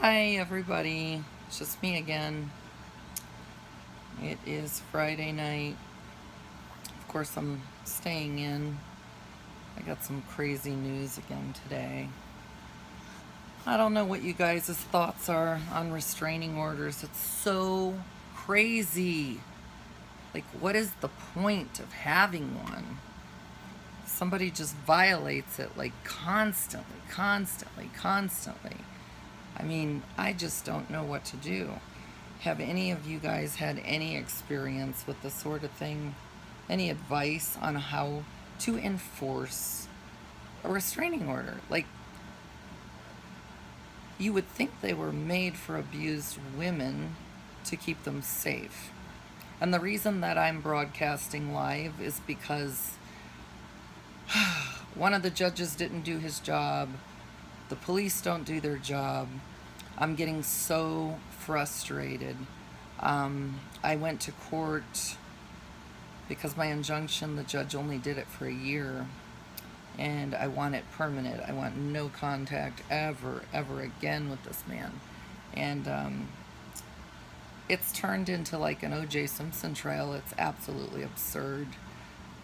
Hi everybody, it's just me again. It is Friday night. Of course, I'm staying in. I got some crazy news again today. I don't know what you guys' thoughts are on restraining orders. It's so crazy. Like, what is the point of having one? Somebody just violates it like constantly. I mean, I just don't know what to do. Have any of you guys had any experience with this sort of thing? Any advice on how to enforce a restraining order? Like, you would think they were made for abused women to keep them safe. And the reason that I'm broadcasting live is because one of the judges didn't do his job, the police don't do their job. I'm getting so frustrated. I went to court because my injunction, the judge only did it for a year, and I want it permanent. I want no contact ever again with this man. And it's turned into like an O.J. Simpson trial. It's absolutely absurd.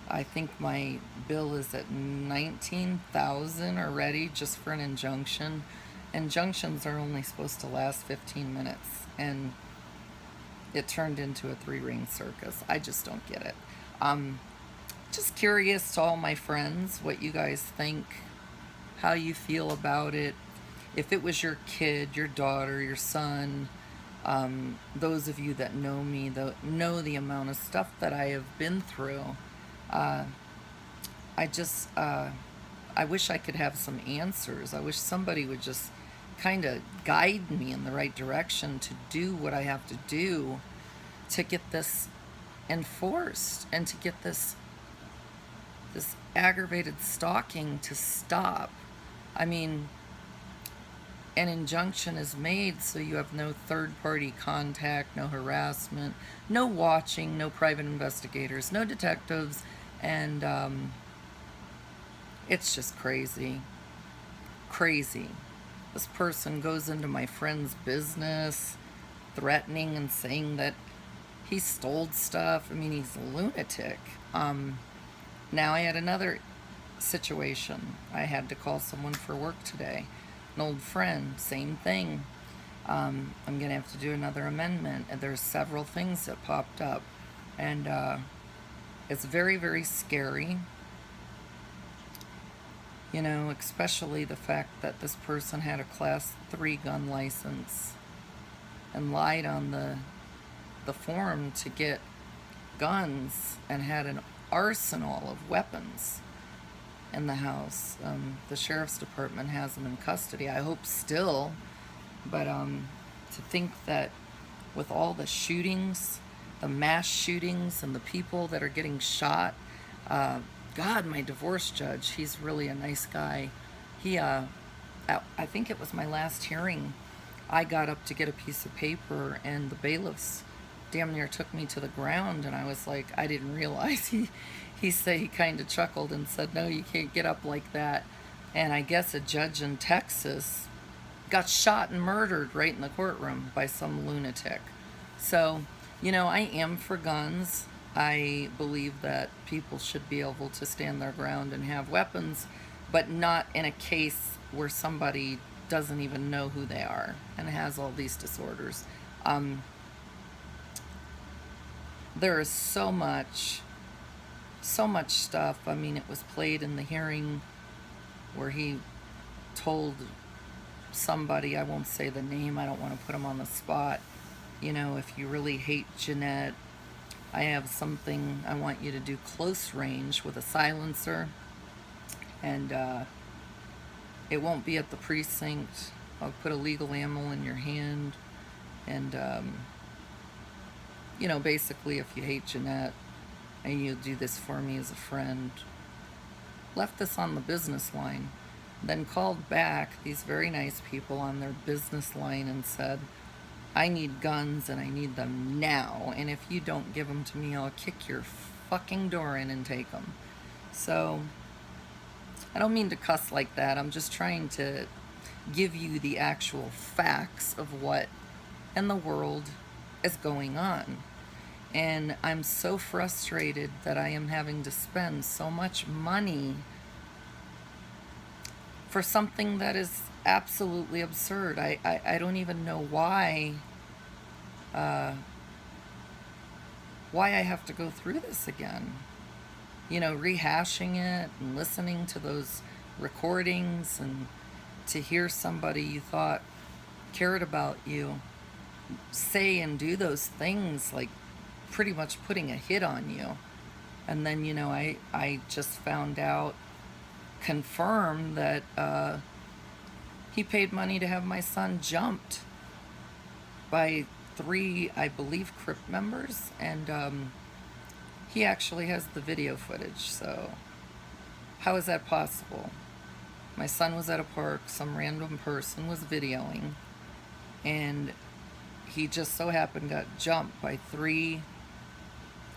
I think my bill is at $19,000 already just for an injunction. Injunctions are only supposed to last 15 minutes, and it turned into a three-ring circus. I just don't get it. Just curious to all my friends what you guys think, how you feel about it. If it was your kid, your daughter, your son, those of you that know me know the amount of stuff that I have been through. I wish I could have some answers. I wish somebody would just kind of guide me in the right direction to do what I have to do to get this enforced and to get this aggravated stalking to stop. I mean, an injunction is made so you have no third-party contact, no harassment, no watching, no private investigators, no detectives, and it's just crazy. Crazy. This person goes into my friend's business, threatening and saying that he stole stuff. I mean, he's a lunatic. Now I had another situation. I had to call someone for work today. An old friend, same thing. I'm going to have to do another amendment. And there's several things that popped up. And it's very scary. You know, especially the fact that this person had a class 3 gun license and lied on the form to get guns and had an arsenal of weapons in the house. The sheriff's department has them in custody. I hope still, but to think that with all the shootings, the mass shootings, and the people that are getting shot, God, my divorce judge, he's really a nice guy. He, I think it was my last hearing, I got up to get a piece of paper, and the bailiffs damn near took me to the ground, and I was like, I didn't realize. He kind of chuckled and said, no, you can't get up like that. And I guess a judge in Texas got shot and murdered right in the courtroom by some lunatic. So, you know, I am for guns. I believe that people should be able to stand their ground and have weapons, but not in a case where somebody doesn't even know who they are and has all these disorders. There is so much stuff. I mean, it was played in the hearing where he told somebody, I won't say the name, I don't want to put him on the spot, you know, if you really hate Jeanette, I have something I want you to do close range with a silencer, and it won't be at the precinct. I'll put a legal ammo in your hand, and you know, basically, if you hate Jeanette and you'll do this for me as a friend. Left this on the business line, then called back these very nice people on their business line and said, I need guns and I need them now, and if you don't give them to me, I'll kick your fucking door in and take them. So I don't mean to cuss like that. I'm just trying to give you the actual facts of what in the world is going on. And I'm so frustrated that I am having to spend so much money for something that is absolutely absurd. I don't even know why I have to go through this again. Rehashing it and listening to those recordings, and to hear somebody you thought cared about you say and do those things, like pretty much putting a hit on you. And then, I just found out, confirmed, that he paid money to have my son jumped by 3, I believe, Crip members. And he actually has the video footage. So how is that possible? My son was at a park, some random person was videoing, and he just so happened got jumped by 3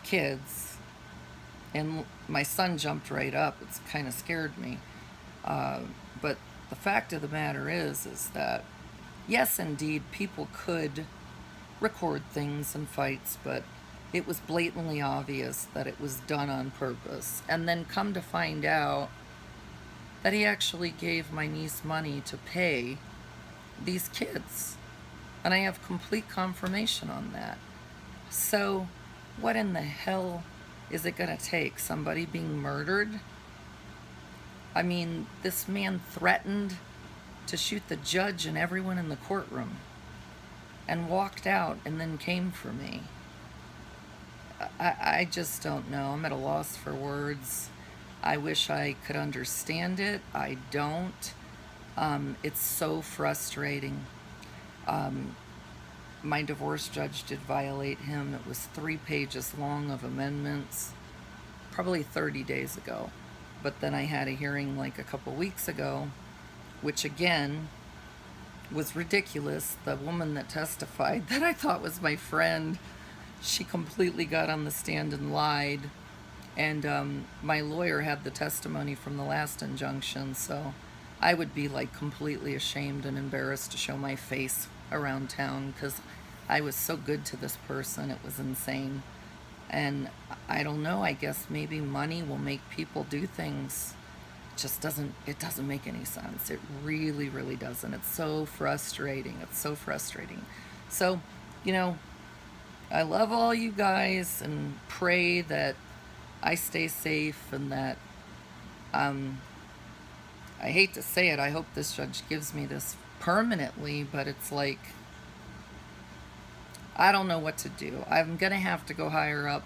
kids, and my son jumped right up. It's kind of scared me. But the fact of the matter is that, yes, indeed, people could record things and fights, but it was blatantly obvious that it was done on purpose. And then come to find out that he actually gave my niece money to pay these kids. And I have complete confirmation on that. So what in the hell is it going to take? Somebody being murdered? I mean, this man threatened to shoot the judge and everyone in the courtroom, and walked out and then came for me. I just don't know. I'm at a loss for words. I wish I could understand it. I don't. It's so frustrating. My divorce judge did violate him. It was 3 pages long of amendments, probably 30 days ago. But then I had a hearing like a couple weeks ago, which again was ridiculous. The woman that testified, that I thought was my friend, she completely got on the stand and lied. And my lawyer had the testimony from the last injunction, so I would be like completely ashamed and embarrassed to show my face around town, because I was so good to this person. It was insane. And I don't know, I guess maybe money will make people do things. It doesn't make any sense. It really, really doesn't. It's so frustrating. It's so frustrating. So, I love all you guys, and pray that I stay safe, and that, I hate to say it, I hope this judge gives me this permanently, but it's like, I don't know what to do. I'm going to have to go higher up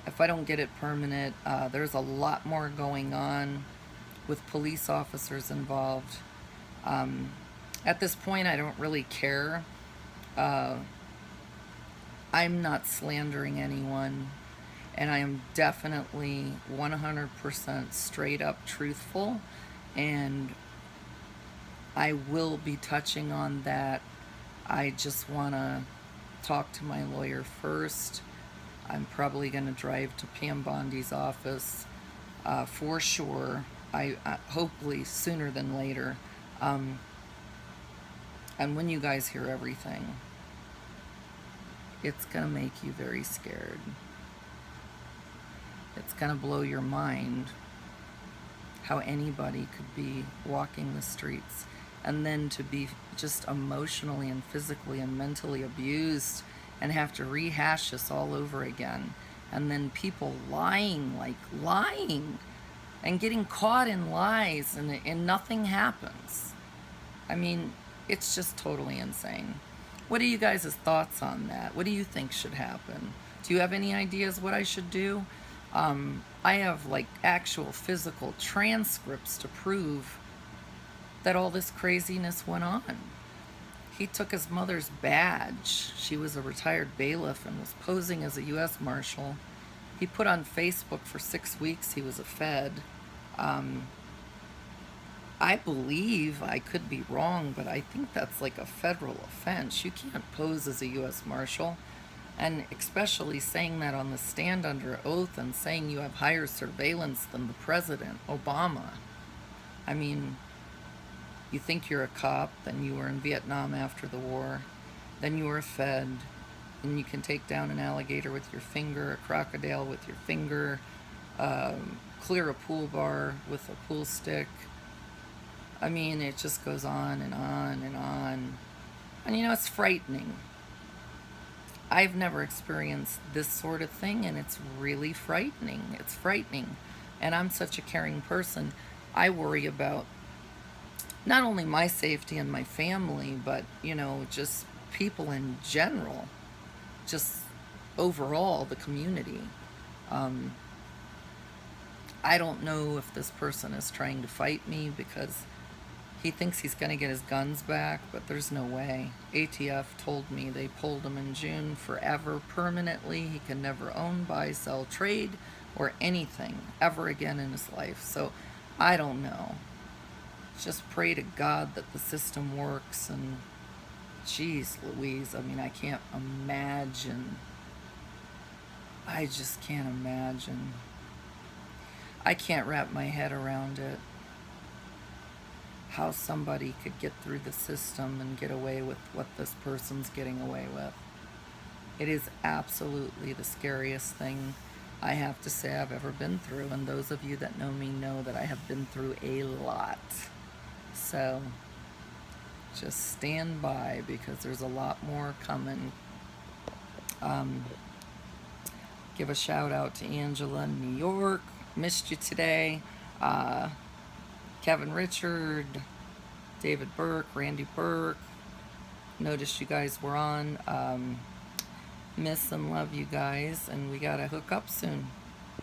if I don't get it permanent. There's a lot more going on with police officers involved. At this point, I don't really care. I'm not slandering anyone, and I am definitely 100% straight up truthful, and I will be touching on that. I just want to talk to my lawyer first. I'm probably going to drive to Pam Bondi's office for sure. I hopefully sooner than later. And when you guys hear everything, it's going to make you very scared. It's going to blow your mind how anybody could be walking the streets and then to be just emotionally and physically and mentally abused and have to rehash this all over again. And then people lying and getting caught in lies, and nothing happens. I mean, it's just totally insane. What are you guys' thoughts on that? What do you think should happen? Do you have any ideas what I should do? I have like actual physical transcripts to prove that all this craziness went on. He took his mother's badge. She was a retired bailiff and was posing as a U.S. Marshal. He put on Facebook for 6 weeks he was a Fed. I believe, I could be wrong, but I think that's like a federal offense. You can't pose as a U.S. Marshal. And especially saying that on the stand under oath and saying you have higher surveillance than the president, Obama. I mean, You think you're a cop, then you were in Vietnam after the war, then you were a Fed, and you can take down an alligator with your finger, a crocodile with your finger, clear a pool bar with a pool stick. I mean, it just goes on and on and on. And you know, it's frightening. I've never experienced this sort of thing, and it's really frightening. It's frightening. And I'm such a caring person. I worry about not only my safety and my family, but, you know, just people in general, just overall the community. I don't know if this person is trying to fight me because he thinks he's going to get his guns back, but there's no way. ATF told me they pulled him in June forever, permanently. He can never own, buy, sell, trade, or anything ever again in his life. So I don't know. Just pray to God that the system works. And geez Louise, I mean, I can't imagine. I just can't imagine. I can't wrap my head around it. How somebody could get through the system and get away with what this person's getting away with. It is absolutely the scariest thing I have to say I've ever been through, and those of you that know me know that I have been through a lot. So just stand by, because there's a lot more coming. Give a shout out to Angela in New York. Missed you today. Kevin Richard, David Burke, Randy Burke. Noticed you guys were on. Miss and love you guys, and we gotta hook up soon.